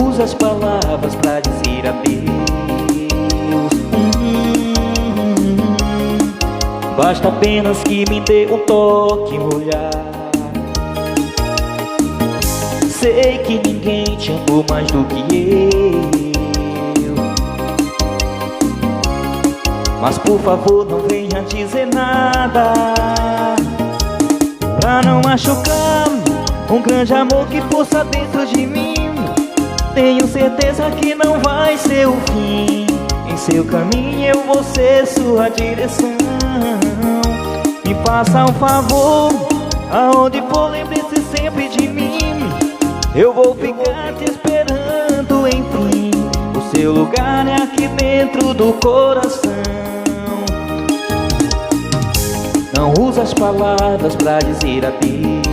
usa as palavras pra dizer adeus. Basta apenas que me dê um toque, um olhar. Sei que ninguém te amou mais do que eu, mas por favor não venha dizer nada pra não machucar um grande amor que pulsa dentro de mim. Tenho certeza que não vai ser o fim. Em seu caminho eu vou ser sua direção. Me faça um favor, aonde for lembre-se sempre de mim. Eu vou ficar te esperando, enfim. O seu lugar é aqui dentro do coração. Não usa as palavras pra dizer adeus.